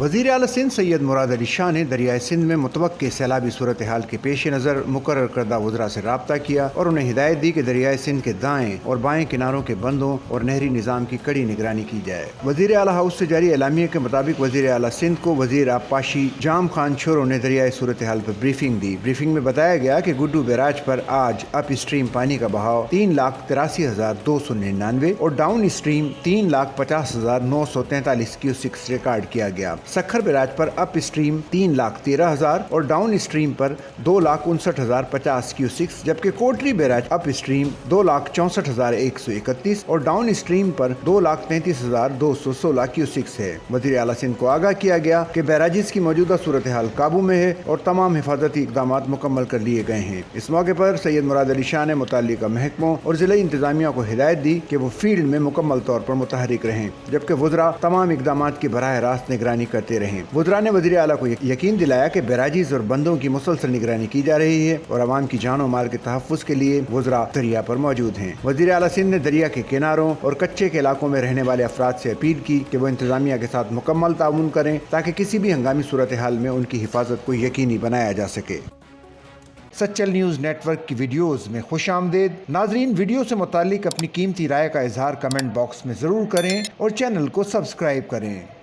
वज़ीर आला सिंध सैयद मुराद अली शाह ने दरियाए सिंध में मुतवक्के सैलाबी सूरत हाल के पेश नज़र मुकर्रर करदा वज़रा से रब्ता किया और उन्हें हिदायत दी कि दरियाए सिंध के दाएं और बाएं किनारों के बंदों और नहरी निज़ाम की कड़ी निगरानी की जाए। वज़ीर आला हाउस से जारी एलामिया के मुताबिक वज़ीर आला सिंध को वज़ीर आबपाशी जाम खान छोरो ने दरियाए सूरत हाल पर ब्रीफिंग दी। ब्रीफिंग में बताया गया कि गुड्डू बैराज पर आज अप स्ट्रीम पानी का बहाव 3,83,299 और डाउन स्ट्रीम 3,50,943 क्यूसिक्स रिकॉर्ड किया गया। सखर बैराज पर अप स्ट्रीम 3,13,000 और डाउन स्ट्रीम पर 2,59,050 क्यूसिक्स, जबकि कोटरी बैराज अप स्ट्रीम 2,64,131 और डाउन स्ट्रीम पर 2,33,216 क्यूसिक्स है। वज़ीर आला सिंध को आगाह किया गया कि बैराजिस की मौजूदा सूरत हाल काबू में है और तमाम हिफाजती इक़दाम मुकम्मल कर लिए गए हैं। इस मौके पर सैयद मुराद अली शाह ने मुतल्लिका महकमों और ज़िला इंतजामिया को हिदायत दी कि वो फील्ड में मुकम्मल तौर पर मुतहरिक रहें, जबकि वज़रा तमाम इक़दाम की बराह रास्त निगरानी करते रहें। वज़रा ने वज़ीर आला को यकीन दिलाया कि बैराजीज़ और बंदों की मुसलसल निगरानी की जा रही है और अवाम की जान और माल के तहफ़्फ़ुज़ के लिए वज़रा दरिया पर मौजूद हैं। वज़ीर आला सिंध ने दरिया के किनारों और कच्चे के इलाकों में रहने वाले अफराद से अपील की कि वो इंतजामिया के साथ मुकम्मल ताउन करें ताकि किसी भी हंगामी सूरत हाल में उनकी हिफाजत को यकीनी बनाया जा सके। सच्चल न्यूज़ नेटवर्क की वीडियोज़ में खुश आमदेद। नाजरीन, वीडियो से मुताल्लिक अपनी कीमती राय का इजहार कमेंट बॉक्स में ज़रूर करें और चैनल को सब्सक्राइब करें।